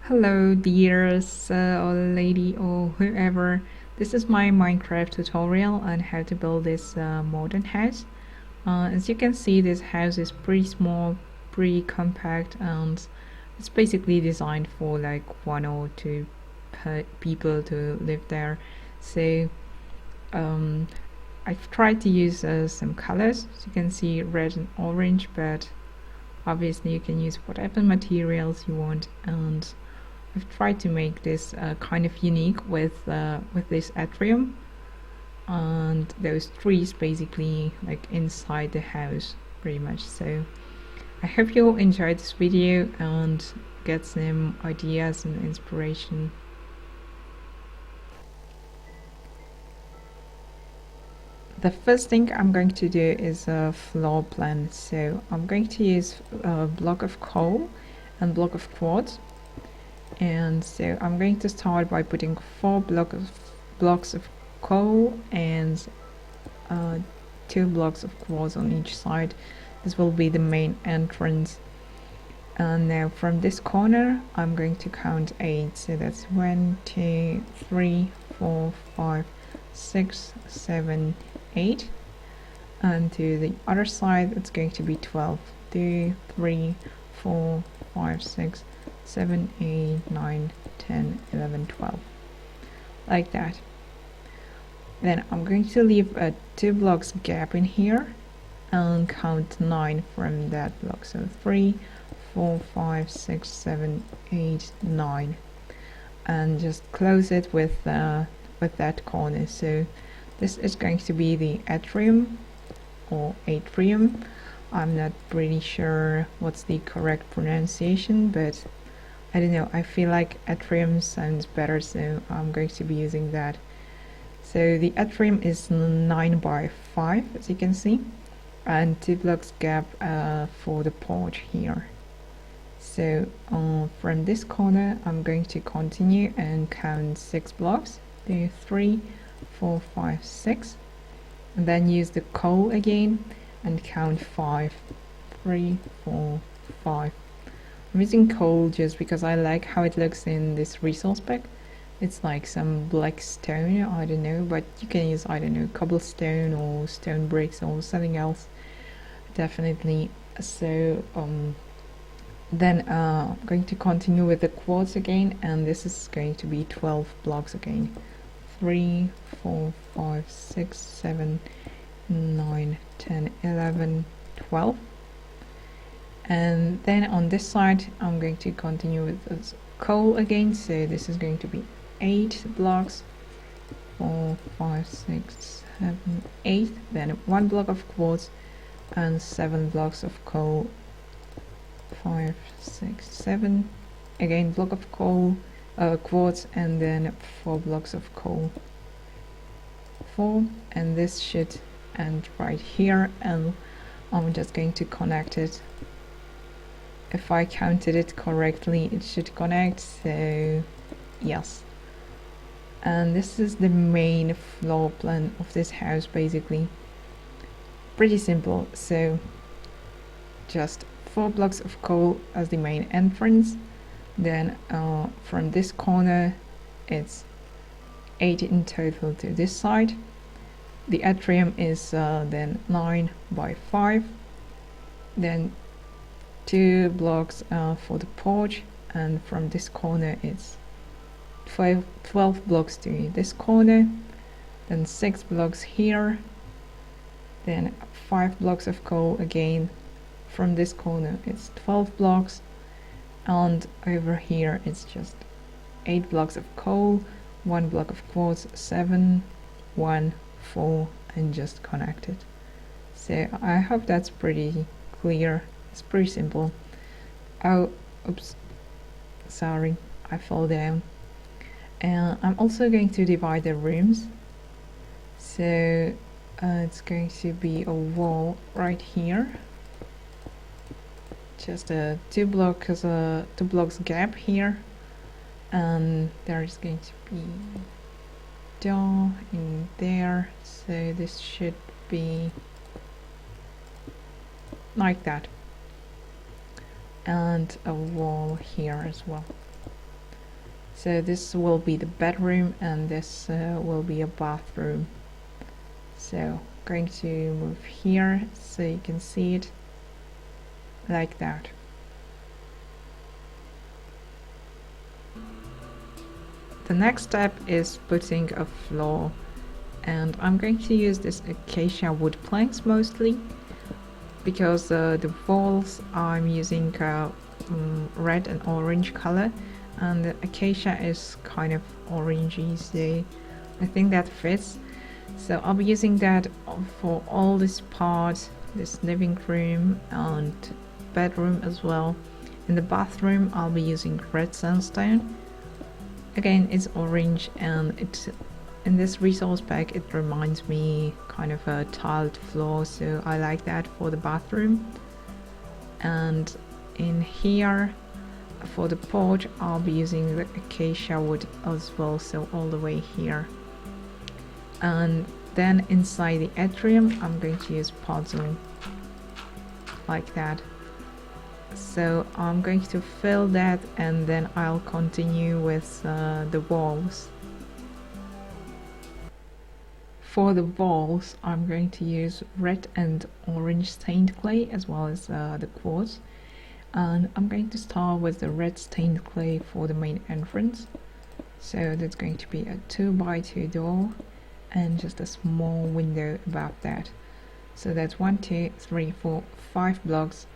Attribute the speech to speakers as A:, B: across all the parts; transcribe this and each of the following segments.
A: Hello dear sir or lady or whoever. This is my Minecraft tutorial on how to build this modern house. As you can see, this house is pretty small, pretty compact, and it's basically designed for like one or two people to live there. So um, I've tried to use some colors. As you can see, red and orange, but obviously you can use whatever materials you want, and I've tried to make this kind of unique with this atrium and those trees basically like inside the house pretty much. So I hope you'll enjoy this video and get some ideas and inspiration. The first thing I'm going to do is a floor plan. So I'm going to use a block of coal and block of quartz. And so I'm going to start by putting four blocks of coal and 2 blocks of quartz on each side. This will be the main entrance. And now from this corner I'm going to count 8. So that's 1, 2, 3, 4, 5, 6, 7, 8. And to the other side it's going to be 12. 2, 3, 4, 5, 6, 7, 8, 9, 10, 11, 12. Like that. Then I'm going to leave a 2 blocks gap in here and count 9 from that block. So 3, 4, 5, 6, 7, 8, 9. And just close it with that corner. So this is going to be the atrium or atrium. I'm not pretty sure what's the correct pronunciation, but I don't know, I feel like atrium sounds better, so I'm going to be using that. So the atrium is 9 by 5, as you can see, and 2 blocks gap for the porch here. So from this corner I'm going to continue and count 6 blocks. 2, 3, 4, 5, 6, and then use the coal again and count 5. 3, 4, 5. I'm using coal just because I like how it looks in this resource pack. It's like some black stone, I don't know, but you can use, I don't know, cobblestone or stone bricks or something else, definitely. So then I'm going to continue with the quartz again, and this is going to be 12 blocks again. 3, 4, 5, 6, 7, 9, 10, 11, 12. And then on this side I'm going to continue with this coal again, so this is going to be 8 blocks. 4, 5, 6, 7, 8. Then 1 block of quartz and 7 blocks of coal. 5, 6, 7. Again block of coal, quartz, and then 4 blocks of coal. 4, and this should end right here, and I'm just going to connect it. If I counted it correctly, it should connect, so yes. And this is the main floor plan of this house, basically. Pretty simple. So just 4 blocks of coal as the main entrance. Then from this corner it's 8 in total to this side. The atrium is then 9 by 5. Then 2 blocks for the porch, and from this corner it's 12 blocks to this corner, then 6 blocks here, then 5 blocks of coal again. From this corner it's 12 blocks, and over here it's just 8 blocks of coal, 1 block of quartz, 7, 1, 4, and just connect it. So I hope that's pretty clear. It's pretty simple. Oh, oops, sorry, I fell down. And I'm also going to divide the rooms. So it's going to be a wall right here. Just a 2 blocks gap here. And there's going to be door in there. So this should be like that. And a wall here as well. So this will be the bedroom, and this will be a bathroom. So I'm going to move here so you can see it like that. The next step is putting a floor, and I'm going to use this acacia wood planks mostly, because the walls I'm using red and orange color, and the acacia is kind of orangey, so I think that fits. So I'll be using that for all this part, this living room and bedroom as well. In the bathroom I'll be using red sandstone. Again, it's orange, and it's in this resource pack, it reminds me kind of a tiled floor, so I like that for the bathroom. And in here for the porch I'll be using the acacia wood as well, so all the way here. And then inside the atrium I'm going to use puzzle like that. So I'm going to fill that, and then I'll continue with the walls. For the walls I'm going to use red and orange stained clay as well as the quartz, and I'm going to start with the red stained clay for the main entrance. So that's going to be a 2x2 door and just a small window above that. So that's 1, 2, 3, 4, 5 blocks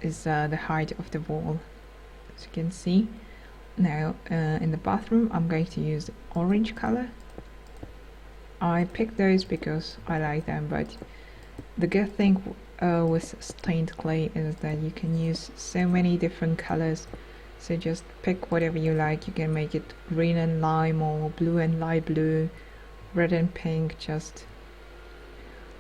A: is the height of the wall, as you can see. Now in the bathroom I'm going to use the orange color. I picked those because I like them, but the good thing with stained clay is that you can use so many different colors, so just pick whatever you like. You can make it green and lime, or blue and light blue, red and pink, just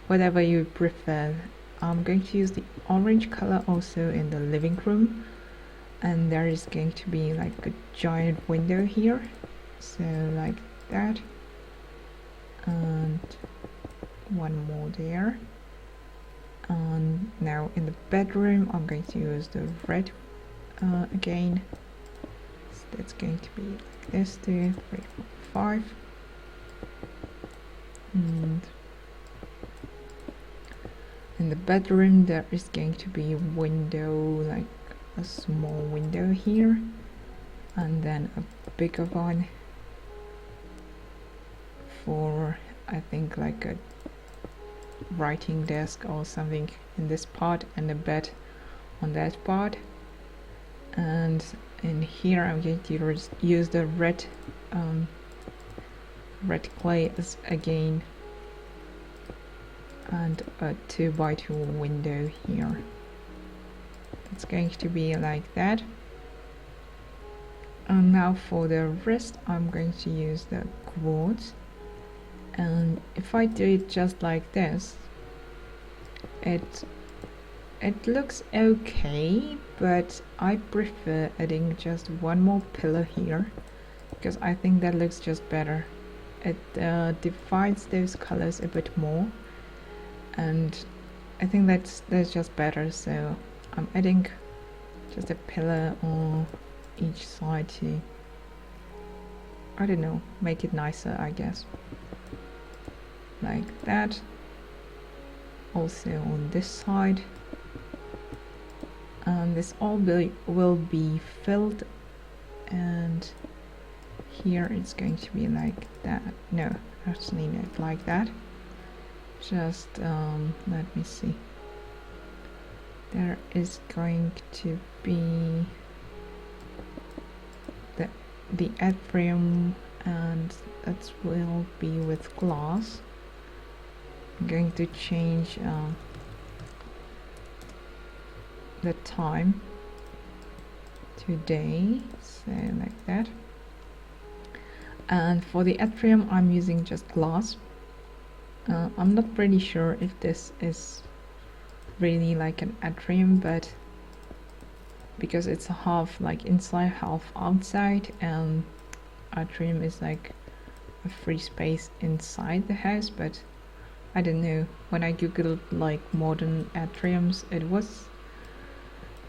A: whatever you prefer. I'm going to use the orange color also in the living room, and there is going to be like a giant window here, so like that, and one more there. And now in the bedroom I'm going to use the red again, so that's going to be like this, 2, 3, 4, 5, and in the bedroom there is going to be a window, like a small window here, and then a bigger one for, I think, like a writing desk or something in this part, and a bed on that part. And in here I'm going to use the red clay as again, and a 2x2 window here. It's going to be like that. And now for the rest I'm going to use the quartz, and if I do it just like this, it looks okay, but I prefer adding just one more pillar here, because I think that looks just better. It divides those colors a bit more, and I think that's just better. So I'm adding just a pillar on each side to, I don't know, make it nicer, I guess, like that. Also on this side, and this all will be filled, and here it's going to be like that. No, actually not like that. Just let me see. There is going to be the atrium, and that will be with glass. I'm going to change the time to day, so like that. And for the atrium I'm using just glass. I'm not pretty sure if this is really like an atrium, but because it's half like inside, half outside, and atrium is like a free space inside the house, but I don't know. When I googled like modern atriums, it was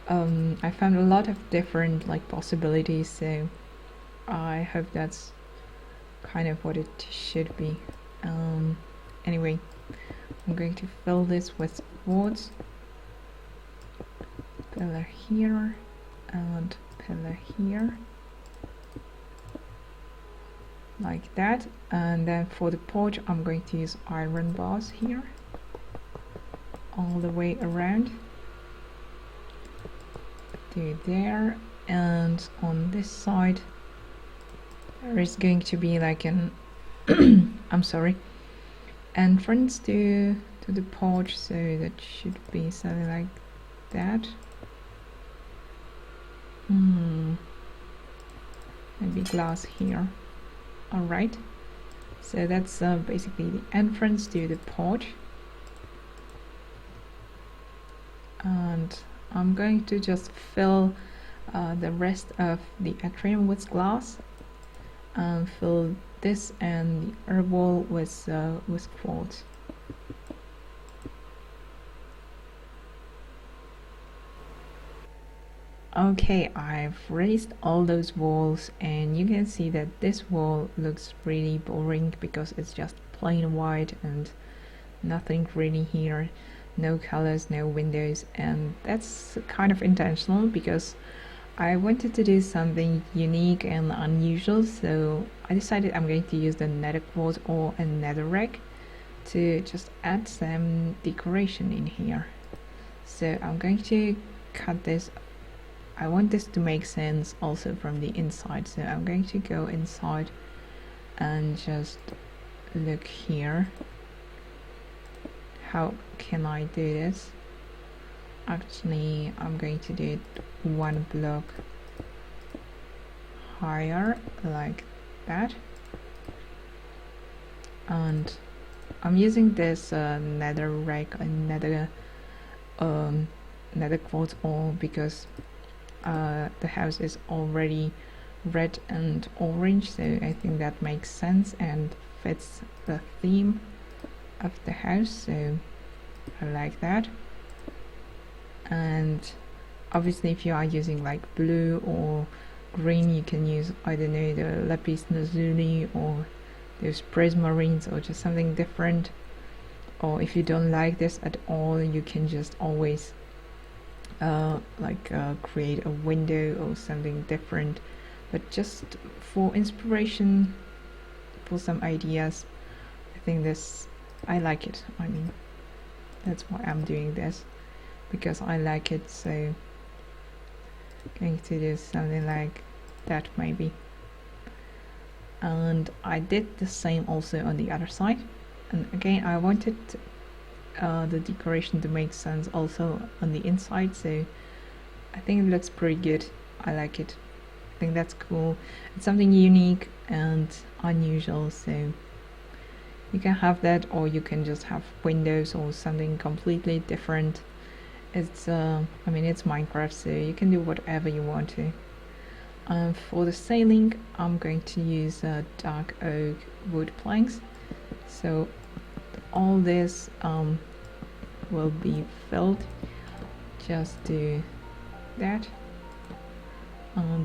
A: I found a lot of different like possibilities, so I hope that's kind of what it should be. Anyway, I'm going to fill this with boards, pillar here and pillar here, like that. And then for the porch I'm going to use iron bars here all the way around to there, and on this side there is going to be like an I'm sorry, entrance to the porch, so that should be something like that. Maybe glass here. Alright, so that's basically the entrance to the porch, and I'm going to just fill the rest of the atrium with glass and fill this and the herb wall with quartz. Okay, I've raised all those walls, and you can see that this wall looks really boring because it's just plain white and nothing really here, no colors, no windows, and that's kind of intentional because I wanted to do something unique and unusual, so I decided I'm going to use the nether quartz or a netherrack to just add some decoration in here. So I'm going to cut this. I want this to make sense also from the inside, so I'm going to go inside and just look here. How can I do this? Actually, I'm going to do it one block higher, like that. And I'm using this netherrack and nether quartz ore because the house is already red and orange, so I think that makes sense and fits the theme of the house, so I like that. And obviously if you are using like blue or green, you can use, I don't know, the lapis lazuli or those prismarines or just something different. Or if you don't like this at all, you can just always create a window or something different, but just for inspiration, for some ideas. I think this, I like it. I mean, that's why I'm doing this, because I like it. So going to do something like that maybe. And I did the same also on the other side, and again I wanted the decoration to make sense also on the inside, so I think it looks pretty good. I like it. I think that's cool. It's something unique and unusual, so you can have that, or you can just have windows or something completely different. It's I mean, it's Minecraft, so you can do whatever you want to. For the ceiling, I'm going to use dark oak wood planks, so all this will be filled. Just do that.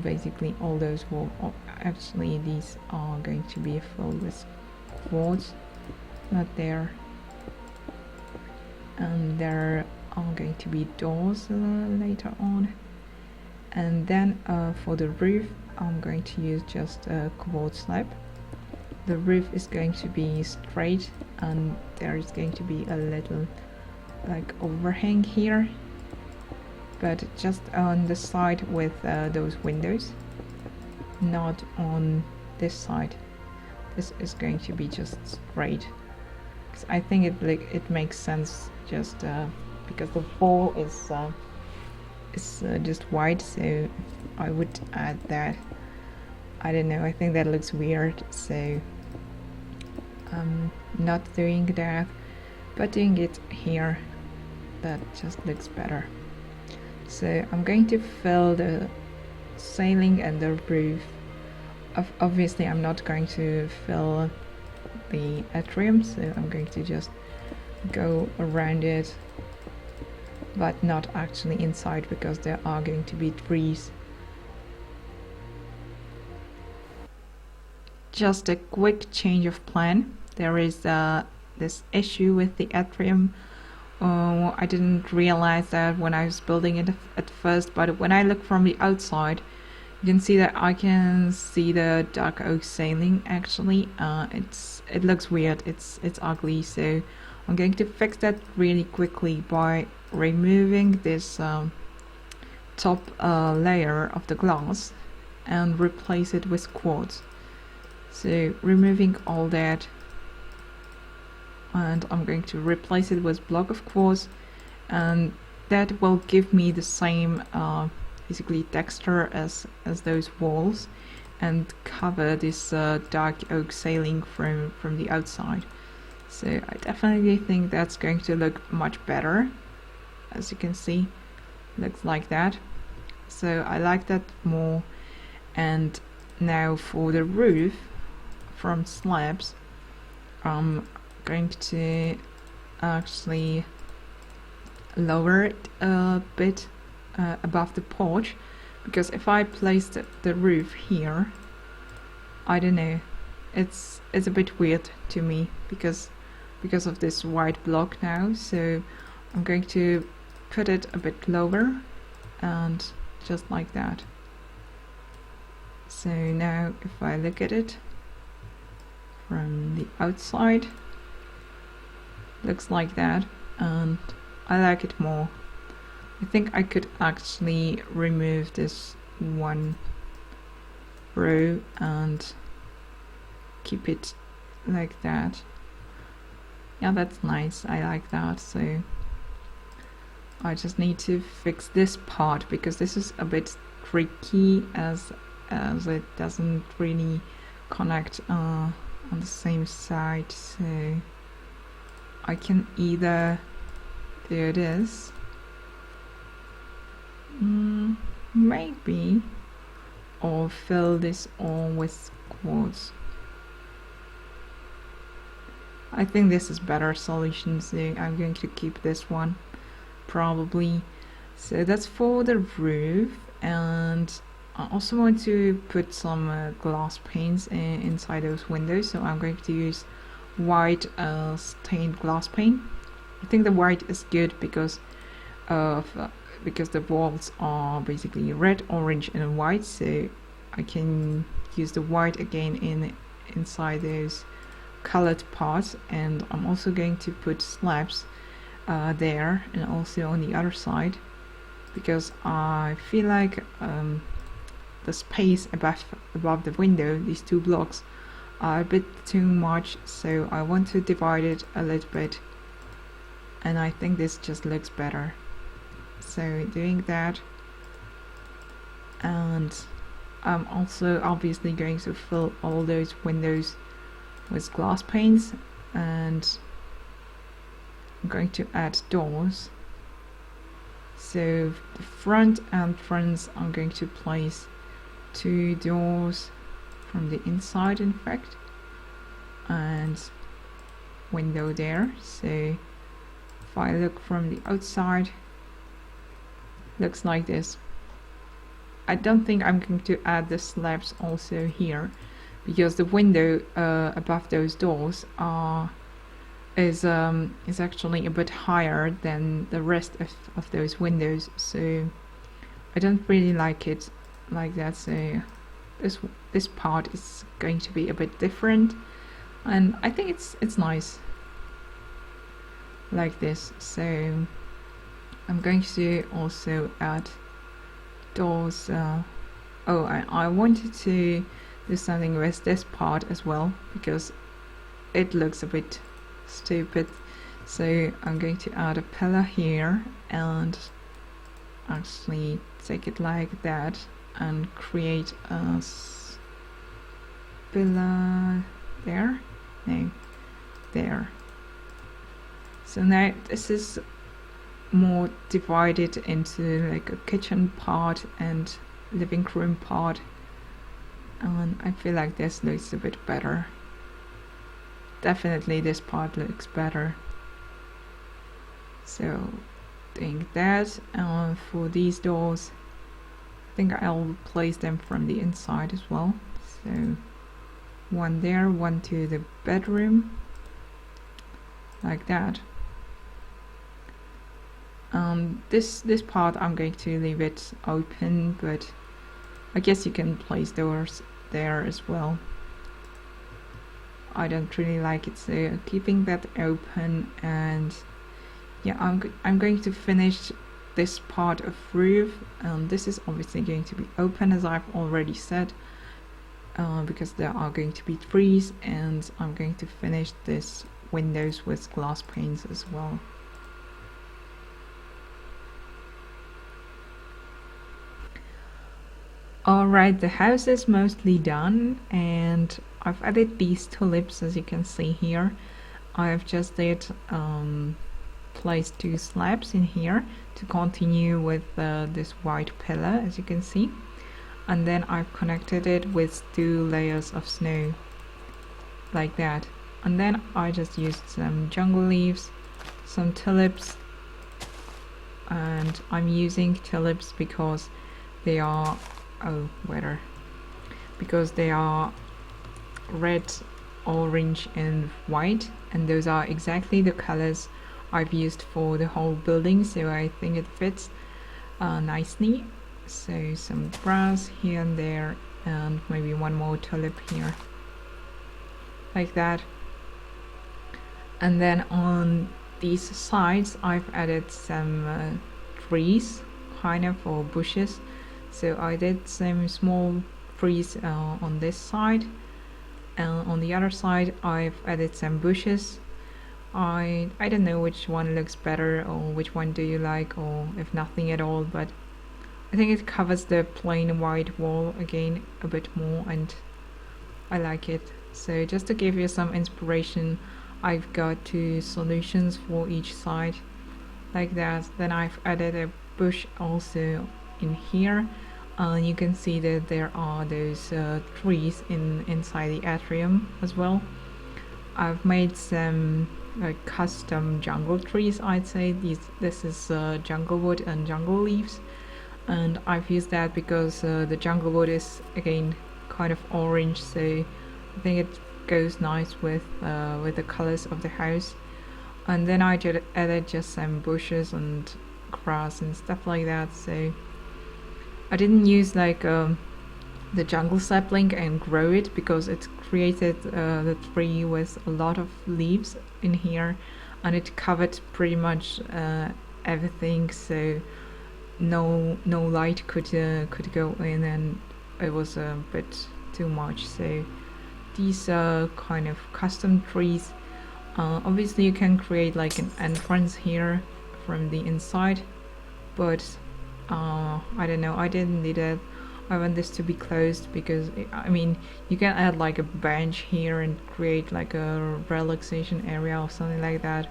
A: Basically all those will, actually these are going to be filled with quartz, not there. And there are going to be doors later on. And then for the roof, I'm going to use just a quartz slab. The roof is going to be straight, and there is going to be a little like overhang here, but just on the side with those windows, not on this side. This is going to be just straight, because I think it makes sense, just because the wall is just white, so I would add that. I don't know, I think that looks weird, so I'm not doing that, but doing it here, that just looks better. So I'm going to fill the ceiling and the roof. Obviously I'm not going to fill the atrium, so I'm going to just go around it but not actually inside because there are going to be trees. Just a quick change of plan. There is this issue with the atrium. I didn't realize that when I was building it at first, but when I look from the outside, you can see that I can see the dark oak ceiling. Actually, it looks weird. It's ugly. So I'm going to fix that really quickly by removing this top layer of the glass and replace it with quartz. So removing all that, and I'm going to replace it with block of quartz, and that will give me the same basically texture as those walls and cover this dark oak ceiling from the outside. So I definitely think that's going to look much better. As you can see, looks like that. So I like that more. And now for the roof from slabs, I'm going to actually lower it a bit above the porch, because if I place the roof here, I don't know, it's a bit weird to me because of this white block now. So I'm going to put it a bit lower, and just like that. So now if I look at it from the outside, looks like that, and I like it more. I think I could actually remove this one row and keep it like that. Yeah, that's nice. I like that. So I just need to fix this part because this is a bit tricky as it doesn't really connect on the same side. So I can either do this, maybe, or fill this all with quartz. I think this is better solution, so I'm going to keep this one probably. So that's for the roof, and I also want to put some glass panes inside those windows, so I'm going to use white stained glass paint. I think the white is good because the walls are basically red, orange and white, so I can use the white again inside those colored parts. And I'm also going to put slabs there and also on the other side, because I feel like the space above the window, these two blocks, are a bit too much, so I want to divide it a little bit, and I think this just looks better. So doing that, and I'm also obviously going to fill all those windows with glass panes, and I'm going to add doors. So the front entrance, I'm going to place 2 doors from the inside, in fact, and window there. So if I look from the outside, looks like this. I don't think I'm going to add the slabs also here, because the window above those doors is actually a bit higher than the rest of those windows, so I don't really like it like that. So this part is going to be a bit different, and I think it's nice like this. So I'm going to also add doors. I wanted to do something with this part as well, because it looks a bit stupid. So I'm going to add a pillar here and actually take it like that and create a pillar there. No, there. So now this is more divided into like a kitchen part and living room part, and I feel like this looks a bit better. Definitely this part looks better. So doing that. For these doors, I think I'll place them from the inside as well. So one there, one to the bedroom, like that. This part I'm going to leave it open, but I guess you can place doors there as well. I don't really like it, so keeping that open. And yeah, I'm going to finish this part of roof. This is obviously going to be open, as I've already said, because there are going to be trees, and I'm going to finish this windows with glass panes as well. Alright, the house is mostly done, and I've added these tulips, as you can see here. I've just placed 2 slabs in here to continue with this white pillar, as you can see, and then I've connected it with 2 layers of snow, like that. And then I just used some jungle leaves, some tulips, and I'm using tulips because they are because they are red, orange and white, and those are exactly the colors I've used for the whole building, so I think it fits nicely. So some grass here and there, and maybe one more tulip here, like that. And then on these sides I've added some trees, kind of, or bushes. So I did some small trees on this side, and on the other side I've added some bushes. I don't know which one looks better, or which one do you like, or if nothing at all, but I think it covers the plain white wall again a bit more, and I like it. So just to give you some inspiration, I've got 2 solutions for each side, like that. Then I've added a bush also in here. You can see that there are those trees inside the atrium as well. I've made some custom jungle trees, I'd say. This is jungle wood and jungle leaves, and I've used that because the jungle wood is again kind of orange, so I think it goes nice with the colors of the house. And then I just added just some bushes and grass and stuff like that. So I didn't use like the jungle sapling and grow it, because it created the tree with a lot of leaves in here, and it covered pretty much everything, so no light could go in, and it was a bit too much. So these are kind of custom trees. Obviously you can create like an entrance here from the inside, but I don't know, I didn't need it. I want this to be closed because I mean, you can add like a bench here and create like a relaxation area or something like that,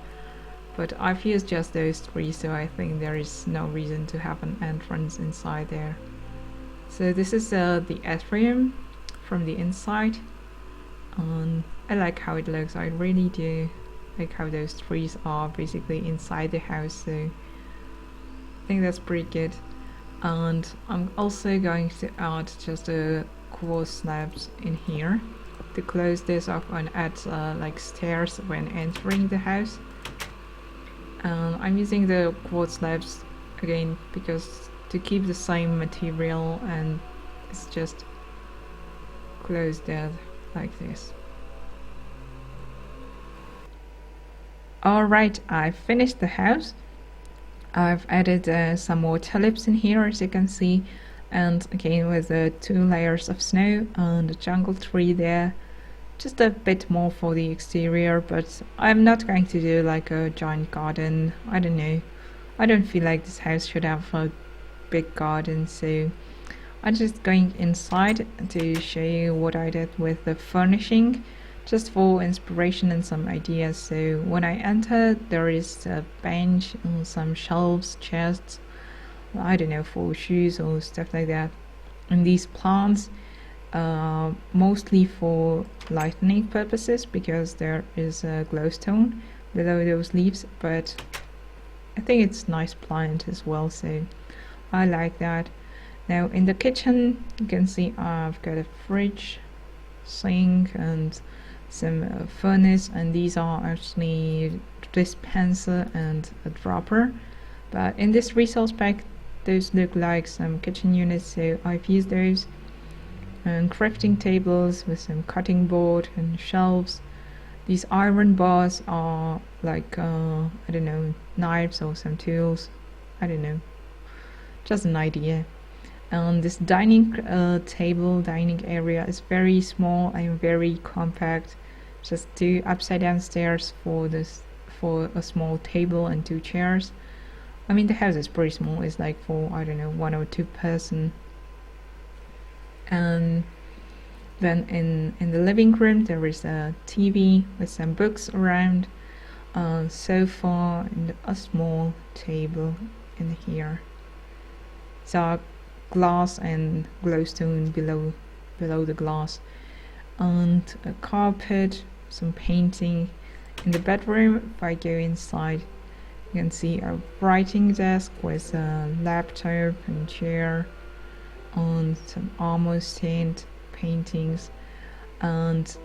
A: but I've used just those 3, so I think there is no reason to have an entrance inside there. So this is the atrium from the inside. I like how it looks. I really do like how those trees are basically inside the house, so I think that's pretty good. And I'm also going to add just a quartz slabs in here to close this off, and add like stairs when entering the house. I'm using the quartz slabs again because to keep the same material, and it's just closed that like this. Alright, I've finished the house. I've added some more tulips in here, as you can see, and again with the 2 layers of snow and a jungle tree there. Just a bit more for the exterior, but I'm not going to do like a giant garden. I don't know, I don't feel like this house should have a big garden, so I'm just going inside to show you what I did with the furnishing, just for inspiration and some ideas. So when I enter, there is a bench and some shelves, chests, I don't know, for shoes or stuff like that. And these plants mostly for lighting purposes, because there is a glowstone below those leaves, but I think it's nice plant as well, so I like that. Now in the kitchen you can see I've got a fridge, sink and some furnace, and these are actually dispenser and a dropper, but in this resource pack those look like some kitchen units, so I've used those. And crafting tables with some cutting board and shelves. These iron bars are like I don't know, knives or some tools, I don't know, just an idea. And this dining dining area is very small and very compact. Just two upside down stairs for a small table and two chairs. I mean the house is pretty small. It's like for I don't know, 1 or 2 person. And then in the living room there is a TV with some books around, a sofa and a small table in here. So glass and glowstone below the glass, and a carpet, some painting. In the bedroom, if I go inside, you can see a writing desk with a laptop and chair, and some armor stand, paintings. And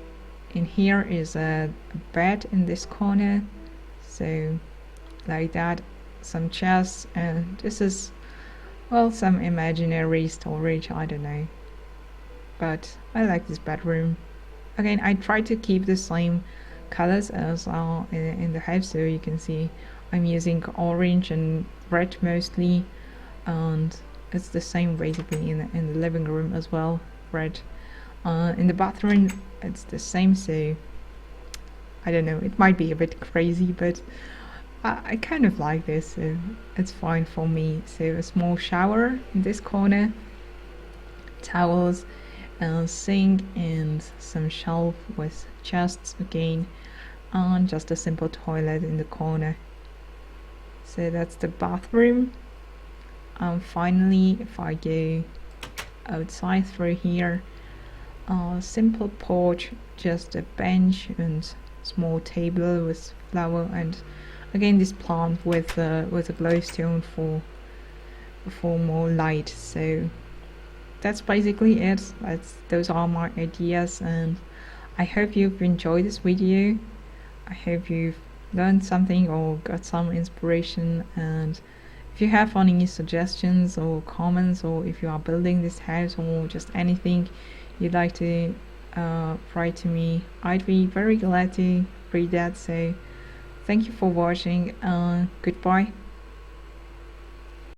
A: in here is a bed in this corner, so like that, some chests, and this is, well, some imaginary storage, I don't know, but I like this bedroom. Again, I try to keep the same colors as are in the house, so you can see I'm using orange and red mostly, and it's the same basically in the living room as well, red. In the bathroom it's the same, so I don't know, it might be a bit crazy, but I kind of like this, so it's fine for me. So a small shower in this corner, towels, a sink and some shelf with chests again, and just a simple toilet in the corner. So that's the bathroom. Finally, if I go outside through here, a simple porch, just a bench and small table with flower, and again this plant with a glowstone for more light. So that's basically it. Those are my ideas, and I hope you've enjoyed this video. I hope you've learned something or got some inspiration, and if you have any suggestions or comments, or if you are building this house or just anything you'd like to write to me, I'd be very glad to read that. So thank you for watching, goodbye.